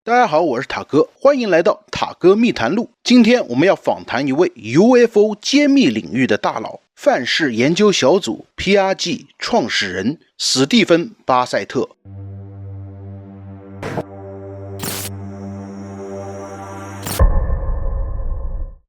大家好，我是塔哥，欢迎来到塔哥密谈录。今天我们要访谈一位 UFO 揭秘领域的大佬，范式研究小组 PRG 创始人史蒂芬·巴塞特。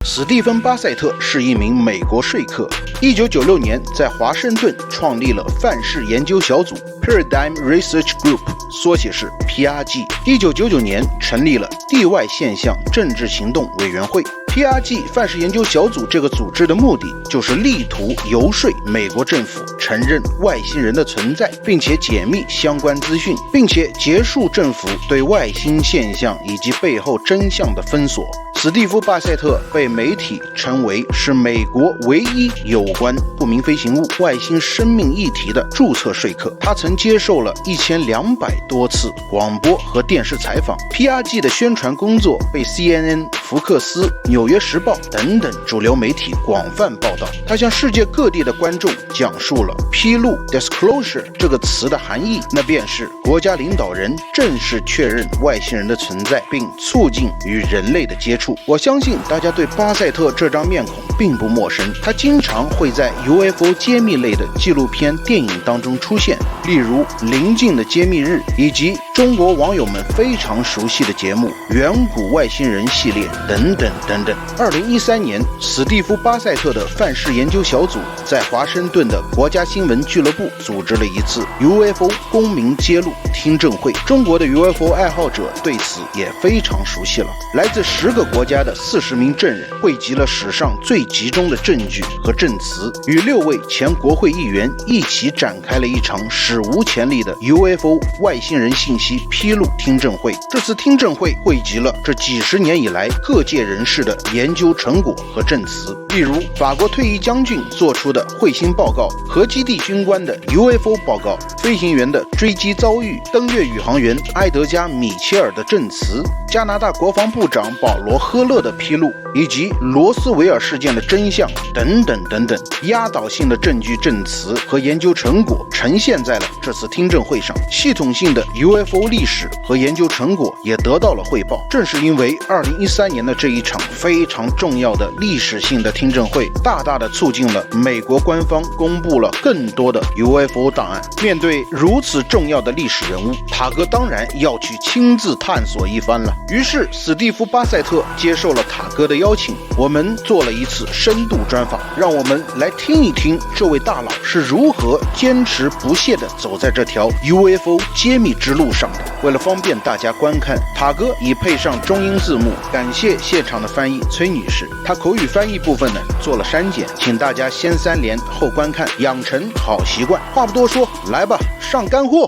史蒂芬·巴塞特是一名美国说客。1996年，在华盛顿创立了范式研究小组 Paradigm Research Group， 缩写是 PRG。1999年成立了地外现象政治行动委员会。PRG 范式研究小组这个组织的目的就是力图游说美国政府承认外星人的存在，并且解密相关资讯，并且结束政府对外星现象以及背后真相的封锁。史蒂夫·巴塞特被媒体称为是美国唯一有关不明飞行物、外星生命议题的注册说客。他曾接受了1200多次广播和电视采访。PRG 的宣传工作被 CNN、福克斯、纽约时报等等主流媒体广泛报道。他向世界各地的观众讲述了披露 disclosure 这个词的含义，那便是国家领导人正式确认外星人的存在并促进与人类的接触。我相信大家对巴塞特这张面孔并不陌生，他经常会在 UFO 揭秘类的纪录片电影当中出现，例如《临近的揭秘日》以及中国网友们非常熟悉的节目《远古外星人》系列等等等等。2013年，史蒂夫·巴塞特的范式研究小组在华盛顿的国家新闻俱乐部组织了一次 UFO 公民揭露听证会。中国的 UFO 爱好者对此也非常熟悉了。来自10个国家的40名证人汇集了史上最集中的证据和证词，与6位前国会议员一起展开了一场史无前例的 UFO 外星人信息披露听证会。这次听证会汇集了这几十年以来各界人士的研究成果和证词，例如法国退役将军做出的彗星报告、核基地军官的 UFO 报告、飞行员的追击遭遇、登月宇航员埃德加·米切尔的证词、加拿大国防部长保罗·赫勒的披露，以及罗斯维尔事件的真相等等等等。压倒性的证据证词和研究成果呈现在了这次听证会上，系统性的 UFO 历史和研究成果也得到了汇报。正是因为2013年的这一场非常重要的历史性的听证会，大大的促进了美国官方公布了更多的 UFO 档案。面对如此重要的历史人物，塔哥当然要去亲自探索一番了。于是史蒂夫·巴塞特接受了塔哥的邀请，我们做了一次深度专访，让我们来听一听这位大佬是如何坚持不懈地走在这条 UFO 揭秘之路上的。为了方便大家观看，塔哥已配上中英字幕，感谢现场的翻译崔女士，她口语翻译部分呢做了删减，请大家先3连后观看，养成好习惯。话不多说，来吧，上干货。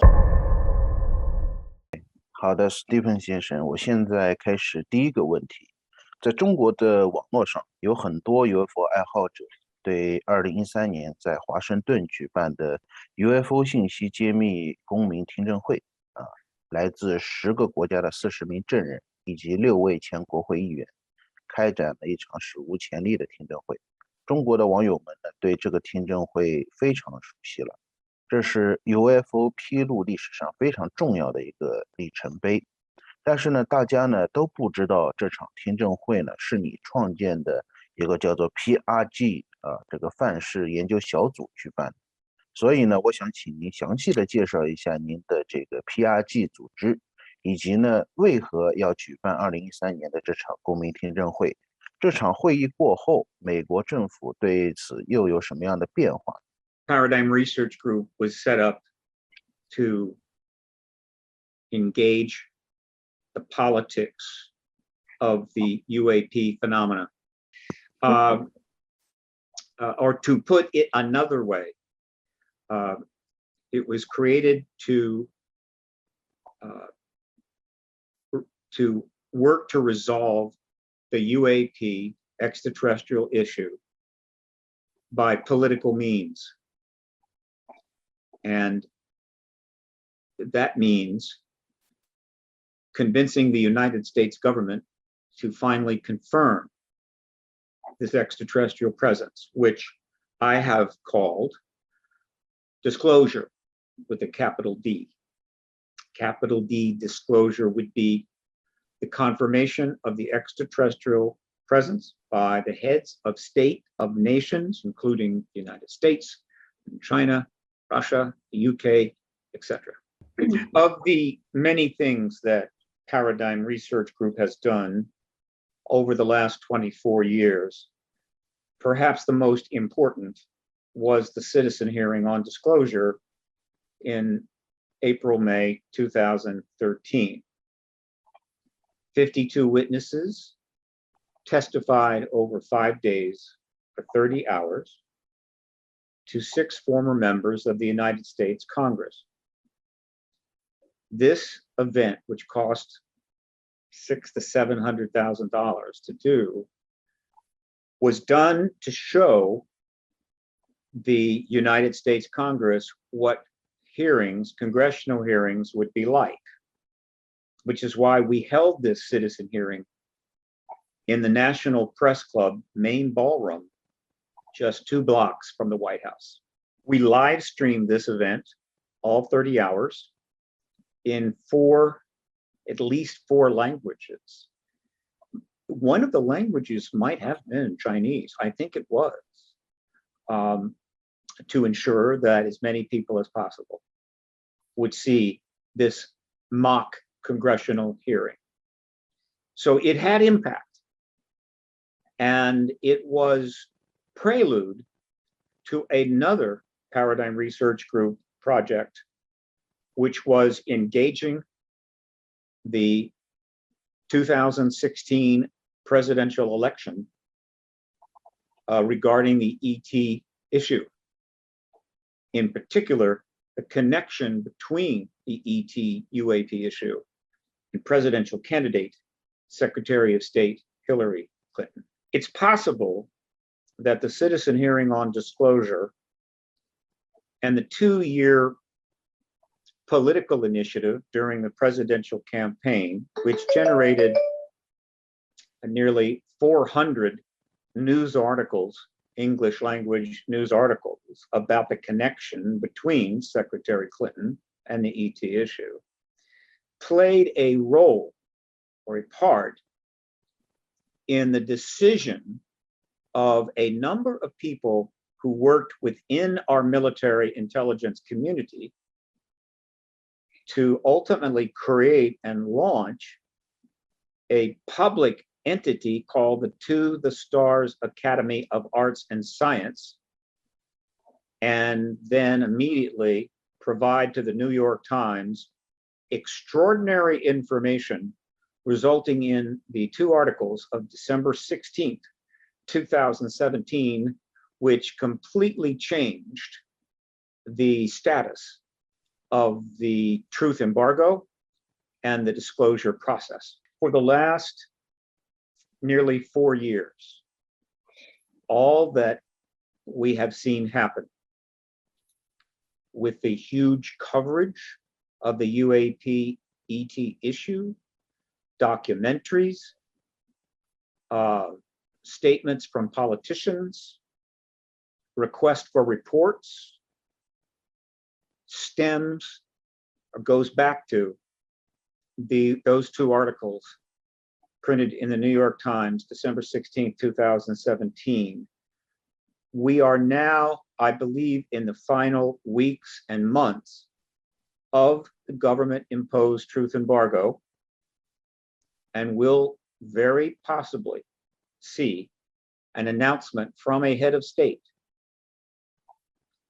好的，史蒂芬先生，我现在开始第一个问题。在中国的网络上，有很多 UFO 爱好者对2013年在华盛顿举办的 UFO 信息揭秘公民听证会来自10个国家的40名证人以及6位前国会议员，开展了一场史无前例的听证会。中国的网友们呢，对这个听证会非常熟悉了，这是 UFO 披露历史上非常重要的一个里程碑。但是呢，大家呢都不知道这场听证会呢是你创建的一个叫做 PRG 这个范式研究小组举办的。所以呢，我想请您详细的介绍一下您的这个 PRG 组织，以及呢为何要举办2013年的这场公民听证会。这场会议过后，美国政府对此又有什么样的变化？ Paradigm Research Group was set up to engage the politics of the UAP phenomena. Or to put it another way, it was created to work to resolve the UAP extraterrestrial issue by political means. And that means convincing the United States government to finally confirm this extraterrestrial presence, which I have called disclosure with a capital D. Capital D disclosure would be the confirmation of the extraterrestrial presence by the heads of state of nations, including the United States, China, Russia, the UK, etc. Of the many things that Paradigm Research Group has done over the last 24 years, perhaps the most important was the citizen hearing on disclosure in April-May 2013. 52 witnesses testified over 5 days for 30 hours to 6 former members of the United States Congress. This event, which cost $600,000 to $700,000 to do, was done to show the United States Congress what hearings, congressional hearings, would be like, which is why we held this citizen hearing in the National Press Club main ballroom, just 2 blocks from the White House. We live streamed this event, all 30 hours, in at least 4 languages. One of the languages might have been Chinese. I think it was, to ensure that as many people as possible would see this mock congressional hearing. So it had impact, and it was prelude to another Paradigm Research Group project, which was engaging the 2016 presidential election regarding the ET issue. In particular, the connection between the ET UAP issue and presidential candidate, Secretary of State Hillary Clinton. It's possible that the citizen hearing on disclosure and the 2-year political initiative during the presidential campaign, which generated nearly 400 news articles, English language news articles, about the connection between Secretary Clinton and the ET issue, played a role or a part in the decision of a number of people who worked within our military intelligence community to ultimately create and launch a public entity called the To the Stars Academy of Arts and Science, and then immediately provide to the New York Times extraordinary information resulting in the 2 articles of December 16th, 2017, which completely changed the status of the truth embargo and the disclosure process. For the last nearly 4 years, all that we have seen happen with the huge coverage of the UAP ET issue, documentaries, statements from politicians, requests for reports, stems or goes back to those 2 articles printed in the New York Times, December 16, 2017. We are now, I believe, in the final weeks and months of the government-imposed truth embargo, and will very possibly see an announcement from a head of state.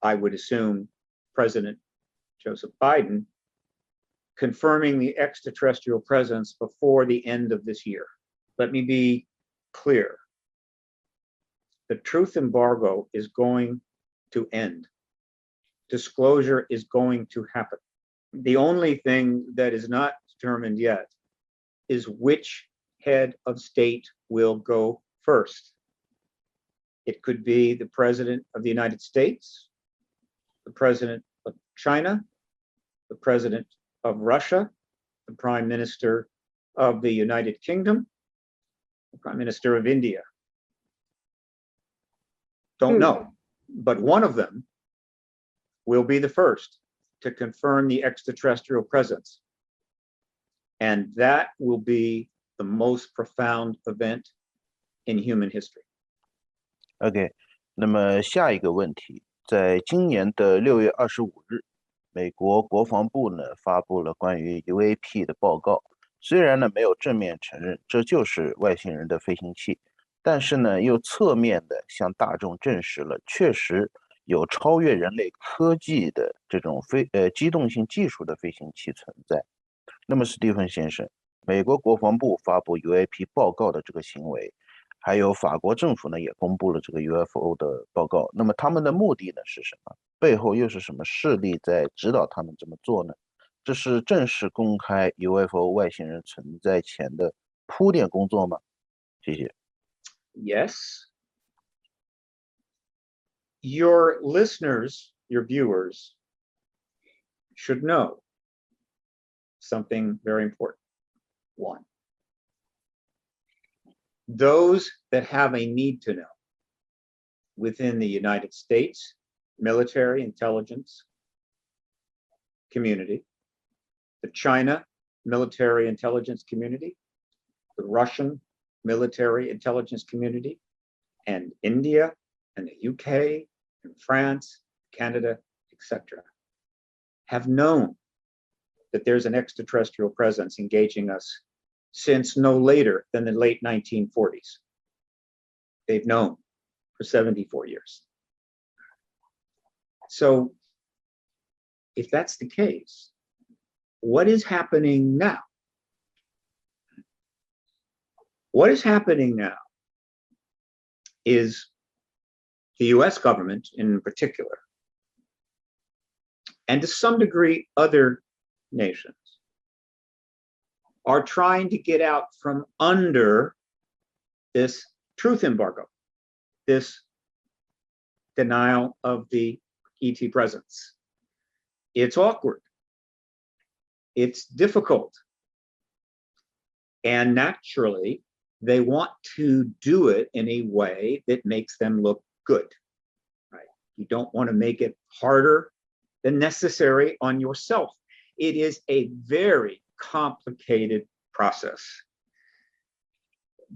I would assume President Joseph Biden, confirming the extraterrestrial presence before the end of this year. Let me be clear. The truth embargo is going to end. Disclosure is going to happen. The only thing that is not determined yet is which head of state will go first. It could be the President of the United States, the President of China, the President of Russia, the Prime Minister of the United Kingdom, the Prime Minister of India. Don't know, but one of them will be the first to confirm the extraterrestrial presence. And that will be the most profound event in human history. OK， 那么下一个问题，在今年的6月25日，美国国防部呢发布了关于 UAP 的报告。虽然呢没有正面承认这就是外星人的飞行器，但是呢又侧面的向大众证实了确实有超越人类科技的这种机动性技术的飞行器存在。那么史蒂芬先生，美国国防部发布 UAP 报告的这个行为，还有法国政府呢也公布了这个 UFO 的报告，那么他们的目的呢是什么？背后又是什么势力在指导他们这么做呢？这是正式公开 UFO 外星人存在前的铺垫工作吗？谢谢。Yes. Your listeners, your viewers, should know something very important. One, those that have a need to know within the United States military intelligence community, the China military intelligence community, the Russian military intelligence community, and India, and the UK, and France, Canada, etc., have known that there's an extraterrestrial presence engaging us since no later than the late 1940s. They've known for 74 years. So, if that's the case, what is happening now? What is happening now is the US government in particular, and to some degree other nations, are trying to get out from under this truth embargo, this denial of the ET presence. It's awkward. It's difficult. And naturally, they want to do it in a way that makes them look good, right? You don't want to make it harder than necessary on yourself. It is a very complicated process.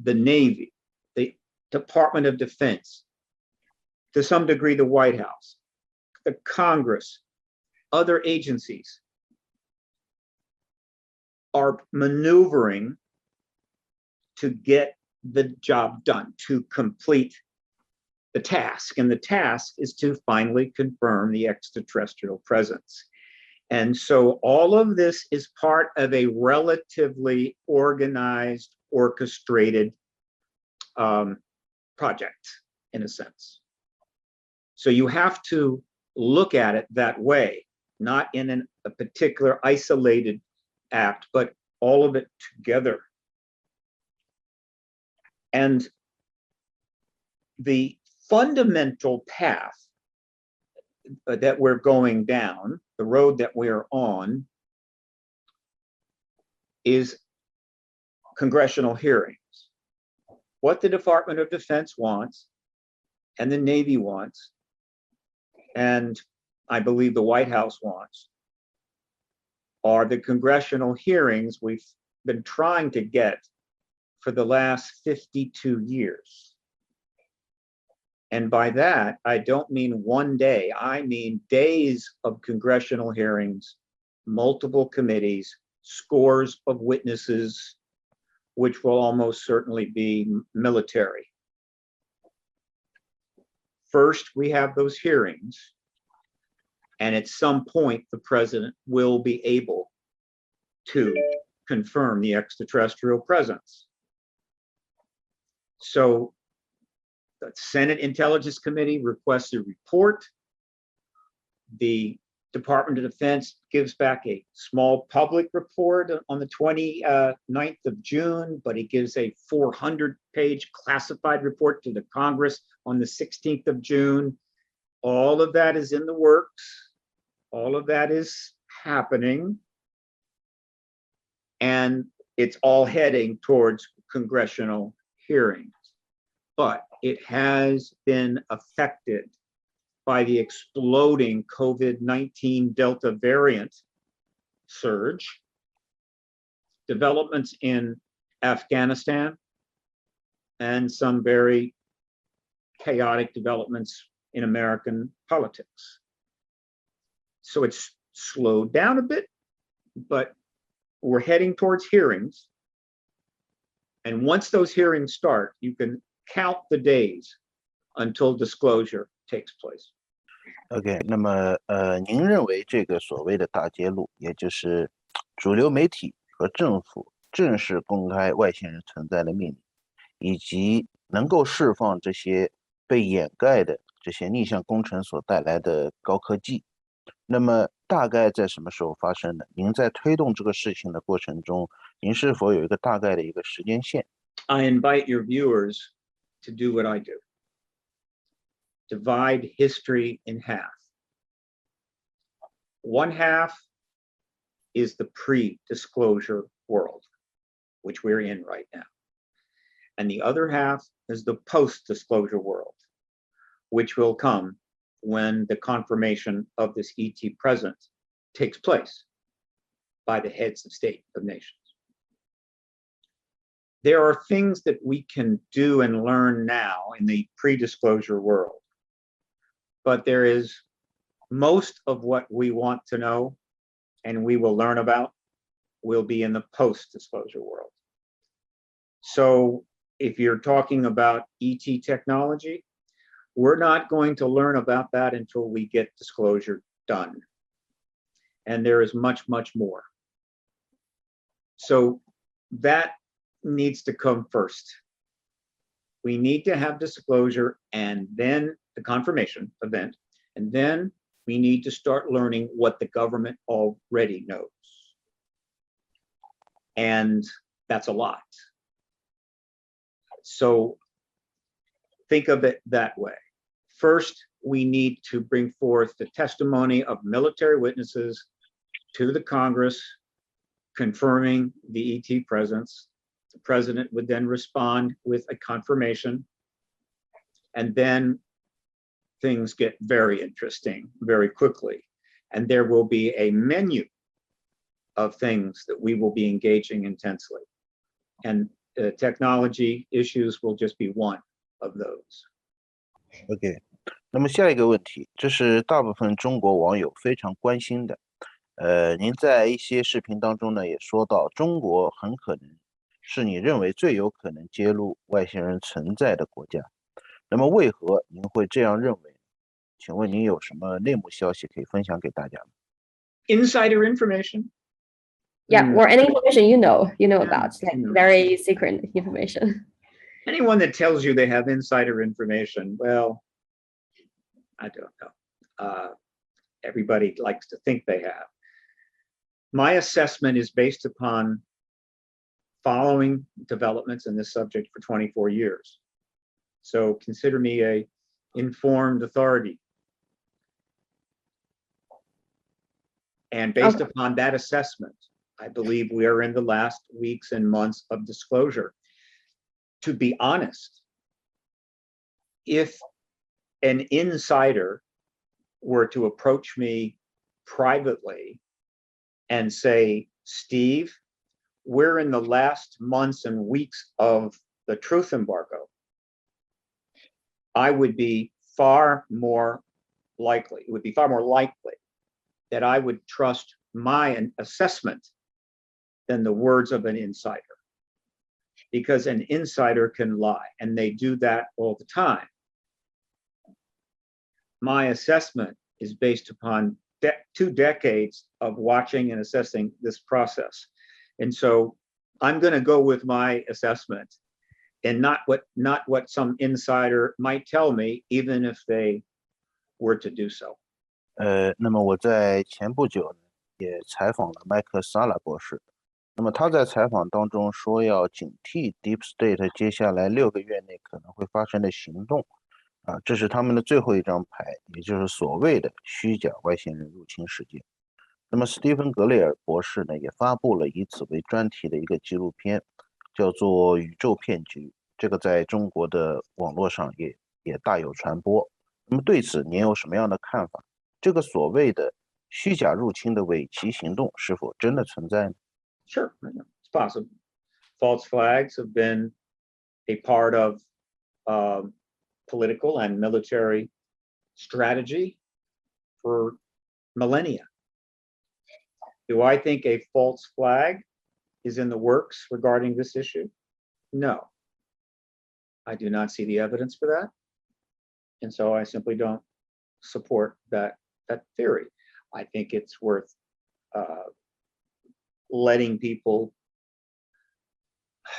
The Navy, the Department of Defense, to some degree, the White House, the Congress, other agencies are maneuvering to get the job done, to complete the task. And the task is to finally confirm the extraterrestrial presence. And so all of this is part of a relatively organized, orchestrated project, in a sense. So you have to look at it that way, not in a particular isolated act, but all of it together. And the fundamental path that we're going down, the road that we're on, is congressional hearings. What the Department of Defense wants, and the Navy wants, and I believe the White House wants, are the congressional hearings we've been trying to get for the last 52 years. And by that, I don't mean one day, I mean days of congressional hearings, multiple committees, scores of witnesses, which will almost certainly be military. First, we have those hearings, and at some point, the president will be able to confirm the extraterrestrial presence. So the Senate Intelligence Committee requests a report. The Department of Defense gives back a small public report on the 29th of June, but it gives a 400-page classified report to the Congress on the 16th of June. All of that is in the works. All of that is happening. And it's all heading towards congressional hearings. But it has been affected by the exploding COVID-19 Delta variant surge, developments in Afghanistan, and some very chaotic developments in American politics. So it's slowed down a bit, but we're heading towards hearings. And once those hearings start, you can count the days until disclosure takes place. OK， 那么您认为这个所谓的大揭露，也就是主流媒体和政府正式公开外星人存在的秘密，以及能够释放这些被掩盖的这些逆向工程所带来的高科技，那么大概在什么时候发生的？您在推动这个事情的过程中，您是否有一个大概的一个时间线？ I invite your viewers to do what I do. Divide history in half. One half is the pre-disclosure world, which we're in right now. And the other half is the post-disclosure world, which will come when the confirmation of this ET presence takes place by the heads of state of nations. There are things that we can do and learn now in the pre-disclosure world, but there is most of what we want to know and we will learn about will be in the post-disclosure world. So if you're talking about ET technology, we're not going to learn about that until we get disclosure done. And there is much, much more. So that needs to come first. We need to have disclosure and then the confirmation event, and then we need to start learning what the government already knows. And that's a lot. So think of it that way. First, we need to bring forth the testimony of military witnesses to the Congress confirming the ET presence. The president would then respond with a confirmation. And then things get very interesting very quickly. And there will be a menu of things that we will be engaging intensely. And technology issues will just be one of those. OK， 那么下一个问题，这是大部分中国网友非常关心的。您在一些视频当中呢，也说到中国很可能是你认为最有可能揭露外星人存在的国家。那么为何您会这样认为？请问您有什么内幕消息可以分享给大家吗？ Insider information? Yeah, or any information you know about, like very secret information. Anyone that tells you they have insider information, well, I don't know. Everybody likes to think they have. My assessment is based upon following developments in this subject for 24 years. So consider me an informed authority. And based upon that assessment, I believe we are in the last weeks and months of disclosure. To be honest, if an insider were to approach me privately and say, Steve, we're in the last months and weeks of the truth embargo, I would be far more likely, it would be far more likely that I would trust my assessment than the words of an insider. Because an insider can lie, and they do that all the time. My assessment is based upon 2 decades of watching and assessing this process. And so I'm going to go with my assessment and not what some insider might tell me, even if they were to do so. 那么我在前不久呢，也采访了麦克萨拉博士。那么他在采访当中说，要警惕 Deep State 接下来6个月内可能会发生的行动。这是他们的最后一张牌，也就是所谓的虚假外星人入侵事件。那么斯蒂芬·格雷尔博士呢，也发布了以此为专题的一个纪录片，叫做《宇宙骗局》。这个在中国的网络上也大有传播。那么对此您有什么样的看法？这个所谓的虚假入侵的伪旗行动是否真的存在呢？ Sure, it's possible. false flags have been a part of political and military strategy for millennia. Do I think a false flag is in the works regarding this issue? No. I do not see the evidence for that. And so I simply don't support that theory. I think it's worth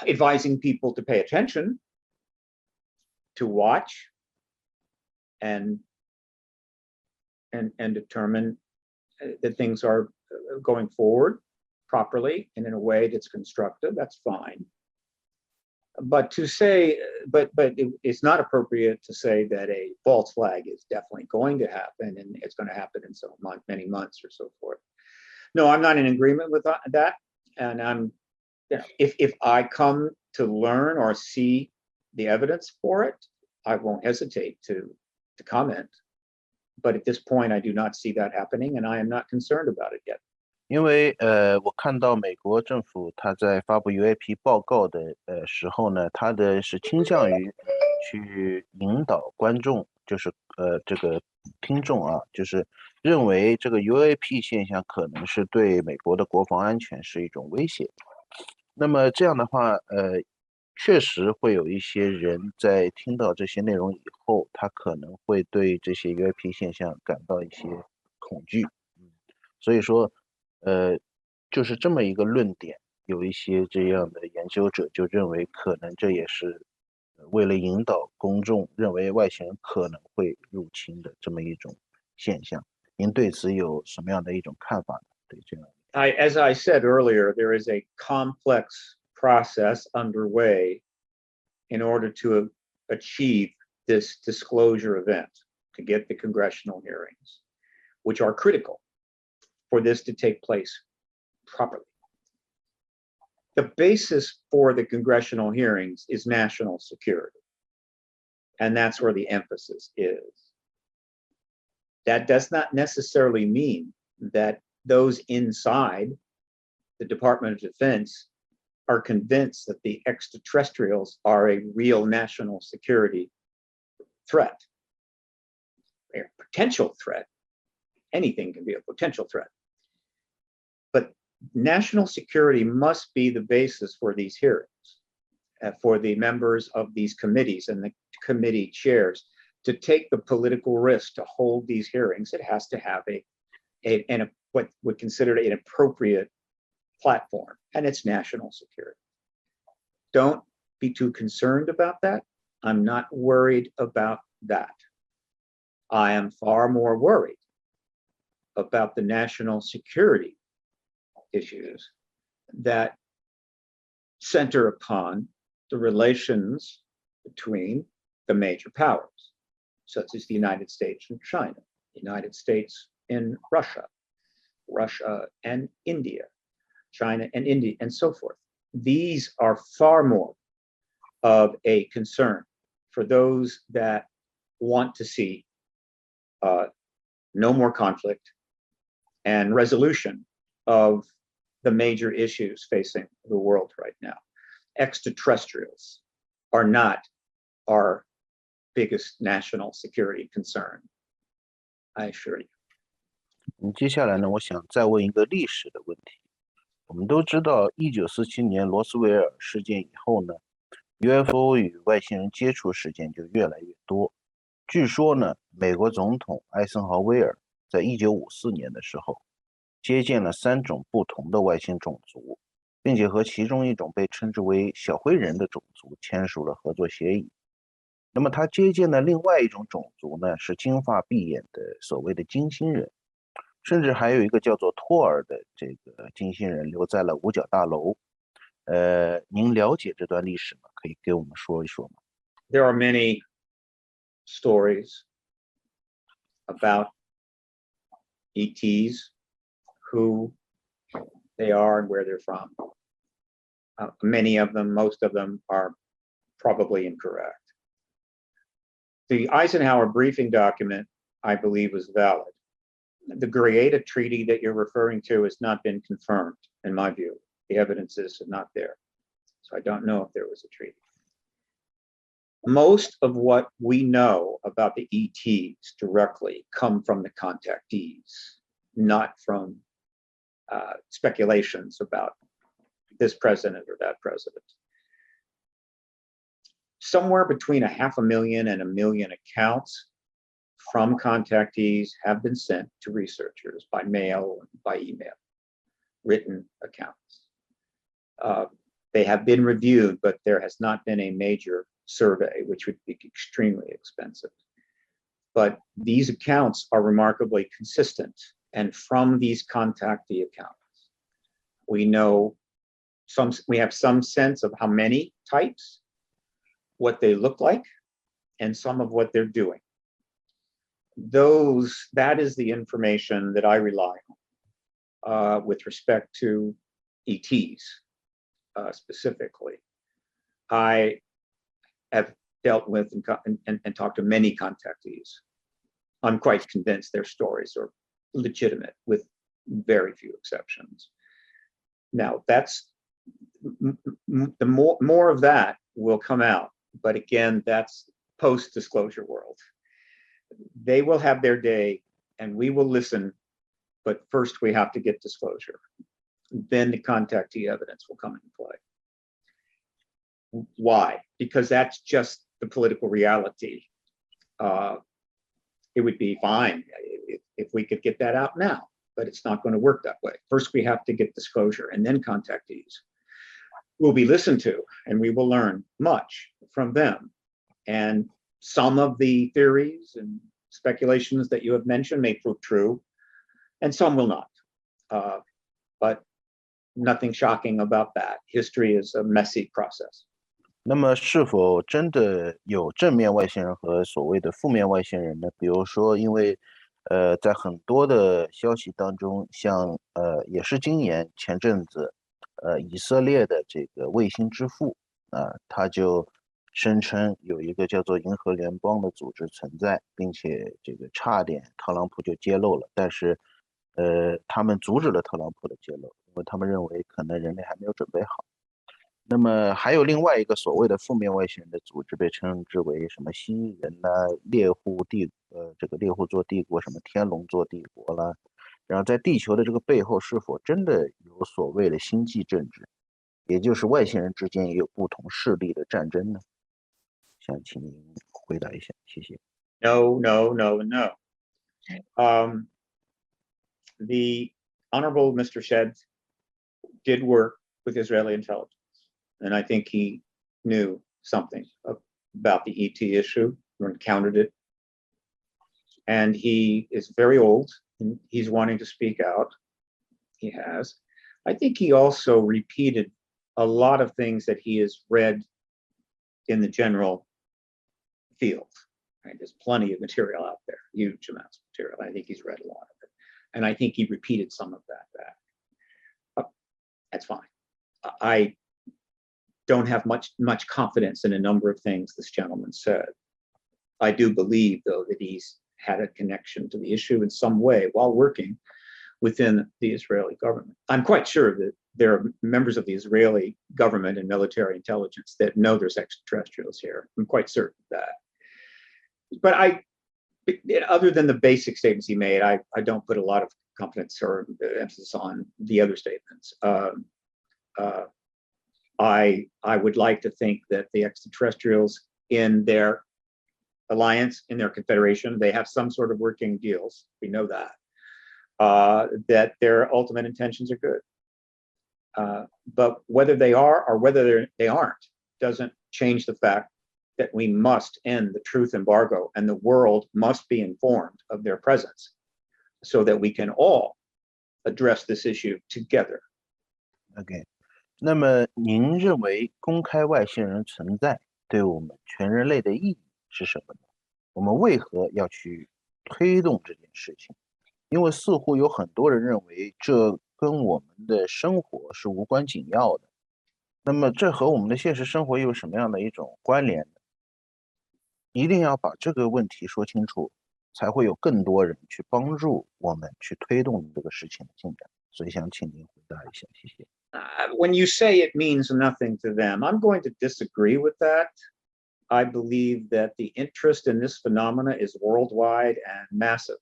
advising people to pay attention, to watch, and determine that things are going forward properly and in a way that's constructive. That's fine. But it's not appropriate to say that a false flag is definitely going to happen and it's going to happen in many months or so forth. No, I'm not in agreement with that. And if I come to learn or see the evidence for it, I won't hesitate to comment. But at this point, I do not see that happening, and I am not concerned about it yet. 因为我看到美国政府他在发布 UAP 报告的时候呢，他的是倾向于去引导观众，就是这个听众啊，就是认为这个 UAP 现象可能是对美国的国防安全是一种威胁。那么这样的话，确实会有一些人在听到这些内容以后，他可能会对这些 UAP 现象感到一些恐惧。所以说，就是这么一个论点，有一些这样的研究者就认为，可能这也是为了引导公众认为外星人可能会入侵的这么一种现象。您对此有什么样的一种看法呢？对这样。As I said earlier, there is a complex process underway in order to achieve this disclosure event, to get the congressional hearings, which are critical for this to take place properly. The basis for the congressional hearings is national security, and that's where the emphasis is. That does not necessarily mean that those inside the Department of Defense are convinced that the extraterrestrials are a real national security threat. They're a potential threat. Anything can be a potential threat. But national security must be the basis for these hearings, for the members of these committees and the committee chairs to take the political risk to hold these hearings. It has to have what would consider an appropriate platform, and it's national security. Don't be too concerned about that. I'm not worried about that. I am far more worried about the national security issues that center upon the relations between the major powers, such as the United States and China, the United States and Russia, Russia and India, China and India, and so forth. These are far more of a concern for those that want to see no more conflict and resolution of the major issues facing the world right now. Extraterrestrials are not our biggest national security concern, I assure you. 接下来呢，我想再问一个历史的问题。我们都知道，1947年罗斯威尔事件以后呢 ，UFO 与外星人接触事件就越来越多。据说呢，美国总统艾森豪威尔在1954年的时候，接见了3种不同的外星种族，并且和其中一种被称之为小灰人的种族签署了合作协议。那么他接见的另外一种种族呢，是金发碧眼的所谓的金星人。甚至还有一个叫做托尔的这个金星人留在了五角大楼。您了解这段历史吗？可以给我们说一说吗？ There are many stories about ETs, who they are and where they're from. Many of them, most of them are probably incorrect. The Eisenhower briefing document, I believe, was valid. The Greada Treaty that you're referring to has not been confirmed, in my view. The evidence is not there. So I don't know if there was a treaty. Most of what we know about the ETs directly come from the contactees, not from speculations about this president or that president. Somewhere between 500,000 and 1 million accounts from contactees have been sent to researchers by mail and by email, written accounts. They have been reviewed, but there has not been a major survey, which would be extremely expensive. But these accounts are remarkably consistent. And from these contactee accounts, we have some sense of how many types, what they look like, and some of what they're doing. That is the information that I rely on with respect to ETs specifically. I have dealt with and talked to many contactees. I'm quite convinced their stories are legitimate with very few exceptions. Now, that's the more of that will come out, but again, that's post-disclosure world. They will have their day and we will listen, but first we have to get disclosure. Then the contactee evidence will come into play. Why? Because that's just the political reality. It would be fine if we could get that out now, but it's not going to work that way. First, we have to get disclosure, and then contactees will be listened to, and we will learn much from them. And some of the theories and speculations that you have mentioned may prove true, and some will not. But nothing shocking about that. History is a messy process. 那么是否真的有正面外星人和所谓的负面外星人呢？比如说，因为在很多的消息当中，像也是今年前阵子以色列的这个卫星之父他就声称有一个叫做银河联邦的组织存在，并且这个差点特朗普就揭露了，但是他们阻止了特朗普的揭露，因为他们认为可能人类还没有准备好。那么还有另外一个所谓的负面外星人的组织，被称之为什么蜥蜴人啦、猎户座帝国、什么天龙座帝国啦。然后在地球的这个背后，是否真的有所谓的星际政治，也就是外星人之间也有不同势力的战争呢？想请您回答一下，谢谢。No. The Honorable Mr. Shedd did work with Israeli intelligence. And I think he knew something about the ET issue or encountered it. And he is very old and he's wanting to speak out. He has. I think he also repeated a lot of things that he has read in the general field. Right? There's plenty of material out there, huge amounts of material. I think he's read a lot of it. And I think he repeated some of that back. That's fine. I don't have much confidence in a number of things this gentleman said. I do believe, though, that he's had a connection to the issue in some way while working within the Israeli government. I'm quite sure that there are members of the Israeli government and military intelligence that know there's extraterrestrials here. I'm quite certain of that. But other than the basic statements he made, I don't put a lot of confidence or emphasis on the other statements. I would like to think that the extraterrestrials in their alliance, in their confederation, they have some sort of working deals. We know that their ultimate intentions are good. But whether they are or whether they aren't doesn't change the fact that we must end the truth embargo and the world must be informed of their presence so that we can all address this issue together. Okay. 那么您认为公开外星人存在对我们全人类的意义是什么呢？我们为何要去推动这件事情？因为似乎有很多人认为这跟我们的生活是无关紧要的。那么这和我们的现实生活又有什么样的一种关联呢？一定要把这个问题说清楚，才会有更多人去帮助我们去推动这个事情的进展。所以想请您回答一下，谢谢。When you say it means nothing to them, I'm going to disagree with that. I believe that the interest in this phenomena is worldwide and massive.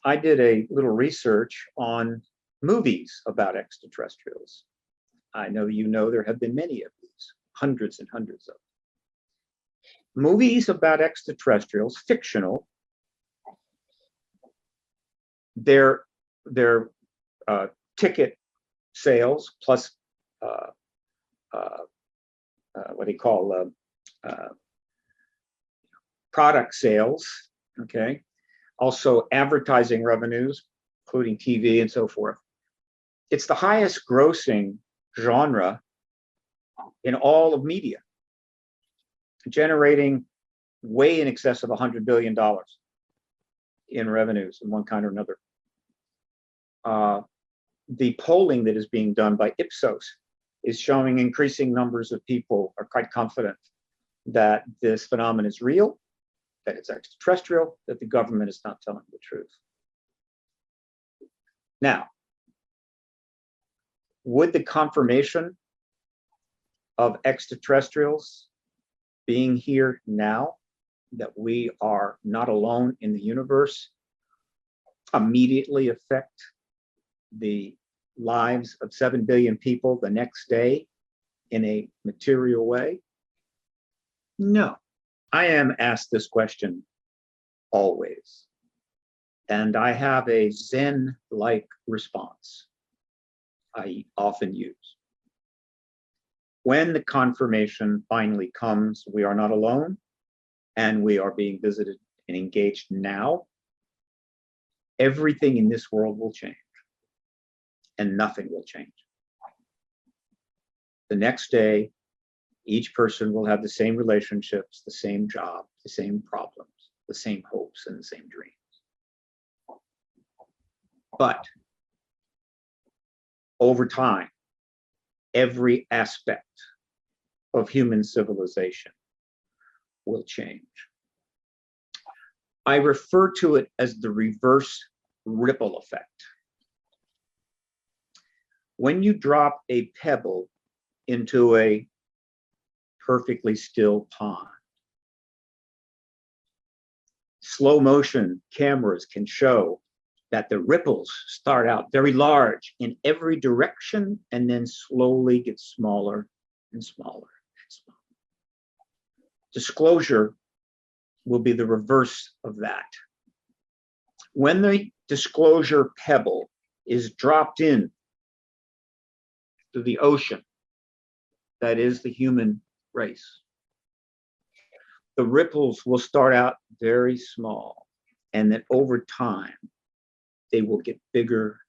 I did a little research on movies about extraterrestrials. I know you know there have been many of these, hundreds and hundreds of them. Movies about extraterrestrials, fictional, their ticket sales plus what do you call product sales, okay? Also advertising revenues, including TV and so forth. It's the highest grossing genre in all of media, generating way in excess of $100 billion in revenues in one kind or another. The polling that is being done by Ipsos is showing increasing numbers of people are quite confident that this phenomenon is real, that it's extraterrestrial, that the government is not telling the truth. Now, would the confirmation of extraterrestrials being here now, that we are not alone in the universe, immediately affect the lives of 7 billion people the next day in a material way? No. I am asked this question always, and I have a Zen-like response I often use. When the confirmation finally comes, we are not alone, and we are being visited and engaged now, everything in this world will change, and nothing will change. The next day, each person will have the same relationships, the same job, the same problems, the same hopes, and the same dreams. But over time, every aspect of human civilization will change. I refer to it as the reverse ripple effect. When you drop a pebble into a perfectly still pond, slow motion cameras can show that the ripples start out very large in every direction and then slowly get smaller and smaller and smaller. Disclosure will be the reverse of that. When the disclosure pebble is dropped in to the ocean, that is the human race, the ripples will start out very small, and then over time, they will get bigger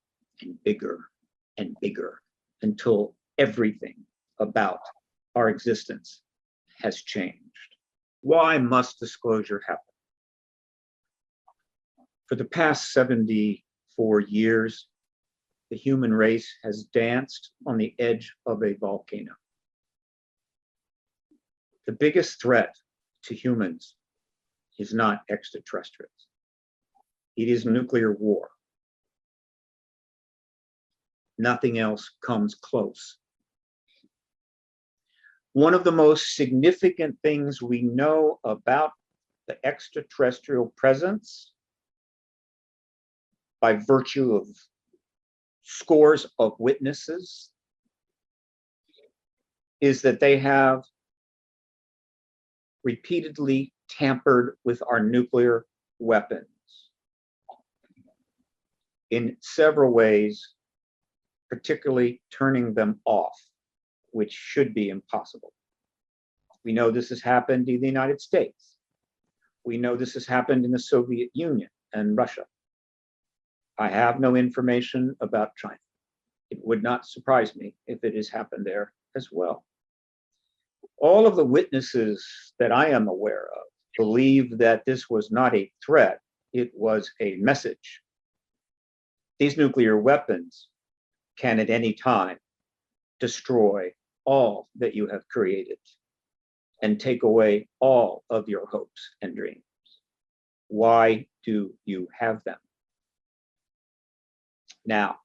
and bigger and bigger until everything about our existence has changed. Why must disclosure happen? For the past 74 years, the human race has danced on the edge of a volcano. The biggest threat to humans is not extraterrestrials. It is nuclear war. Nothing else comes close. One of the most significant things we know about the extraterrestrial presence, by virtue of scores of witnesses, is that they have repeatedly tampered with our nuclear weapons in several ways, particularly turning them off, which should be impossible. We know this has happened in the United States. We know this has happened in the Soviet Union and Russia. I have no information about China. It would not surprise me if it has happened there as well. All of the witnesses that I am aware of believe that this was not a threat, it was a message. These nuclear weapons can at any time destroy all that you have created and take away all of your hopes and dreams. Why do you have them? Now,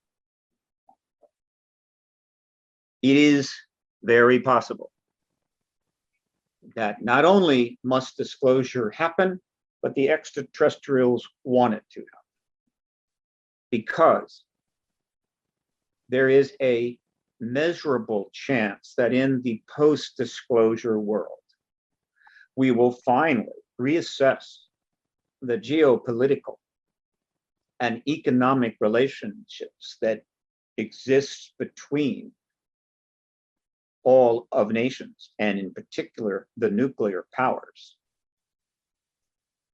it is very possible that not only must disclosure happen, but the extraterrestrials want it to happen. Because there is a measurable chance that in the post-disclosure world, we will finally reassess the geopolitical and economic relationships that exist between all of nations, and in particular, the nuclear powers,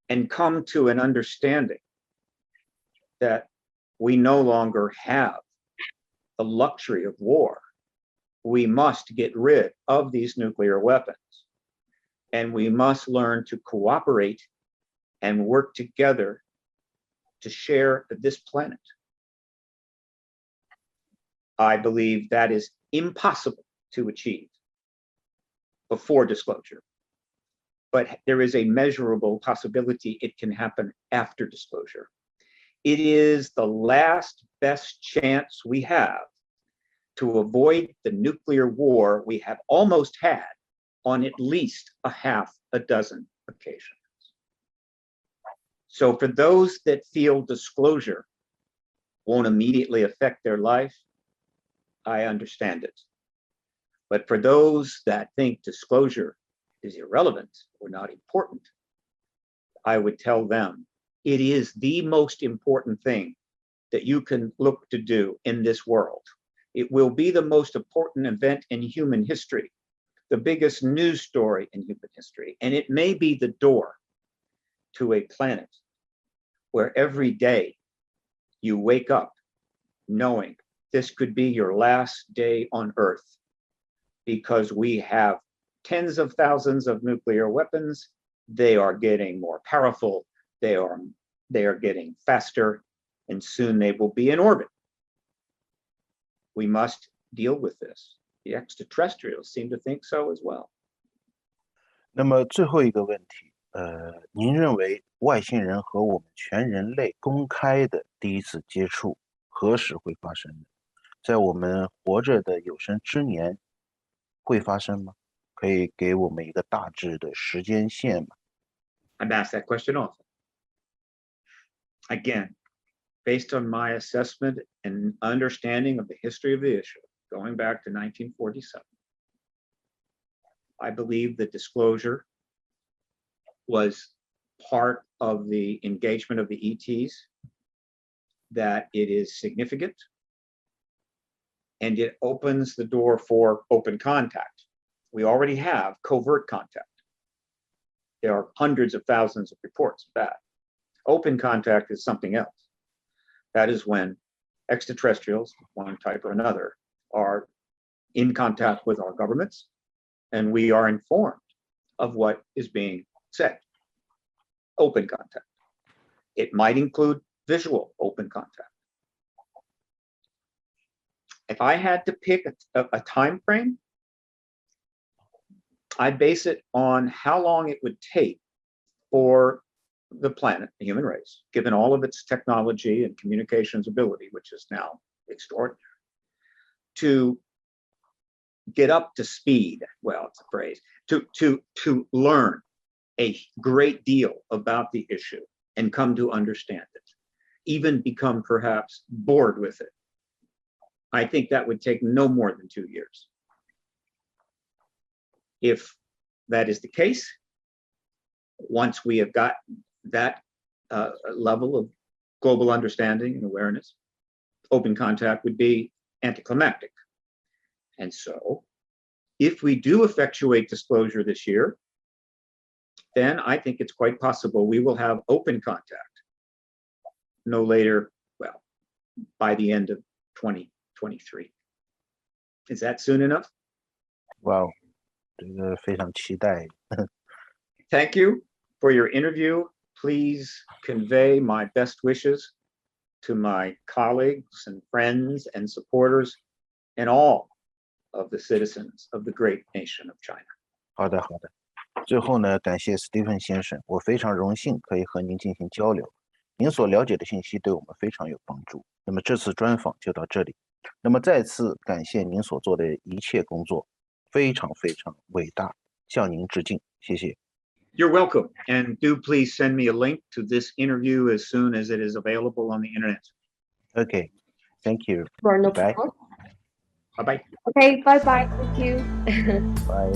and come to an understanding that we no longer have the luxury of war. We must get rid of these nuclear weapons, and we must learn to cooperate and work together to share this planet. I believe that is impossible to achieve before disclosure, but there is a measurable possibility it can happen after disclosure. It is the last best chance we have to avoid the nuclear war we have almost had on at least a half a dozen occasions. So for those that feel disclosure won't immediately affect their life, I understand it. But for those that think disclosure is irrelevant or not important, I would tell them it is the most important thing that you can look to do in this world. It will be the most important event in human history, the biggest news story in human history, and it may be the door to a planet where every day you wake up knowing this could be your last day on Earth, because we have tens of thousands of nuclear weapons. They are getting more powerful. They are getting faster, and soon they will be in orbit. We must deal with this. The extraterrestrials seem to think so as well. 那么最后一个问题，您认为外星人和我们全人类公开的第一次接触何时会发生呢？在我们活着的有生之年会发生吗？可以给我们一个大致的时间线吗？ I'm asked that question often. Again, based on my assessment and understanding of the history of the issue, going back to 1947, I believe that disclosure was part of the engagement of the ETs, that it is significant, and it opens the door for open contact. We already have covert contact. There are hundreds of thousands of reports of that. Open contact is something else. That is when extraterrestrials, one type or another, are in contact with our governments, and we are informed of what is being said. Open contact. It might include visual open contact. If I had to pick a time frame, I'd base it on how long it would take for the planet, the human race, given all of its technology and communications ability, which is now extraordinary, to get up to speed. Well, it's a phrase, to learn a great deal about the issue and come to understand it, even become perhaps bored with it. I think that would take no more than 2 years. If that is the case, once we have got that level of global understanding and awareness, open contact would be anticlimactic. And so, if we do effectuate disclosure this year, then I think it's quite possible we will have open contact no later, well, by the end of 2023. Is that soon enough? Wow, 这个非常期待。Thank you for your interview. Please convey my best wishes to my colleagues and friends and supporters and all of the citizens of the great nation of China. 好的，好的。最后呢，感谢 Stephen 先生，我非常荣幸可以和您进行交流。您所了解的信息对我们非常有帮助。那么这次专访就到这里，那么再次感谢您所做的一切工作，非常非常伟大，向您致敬，谢谢。You're welcome, and do please send me a link to this interview as soon as it is available on the internet. Okay, thank you. Sure, no Bye. problem. Bye-bye. Okay, bye-bye. Thank you. Bye.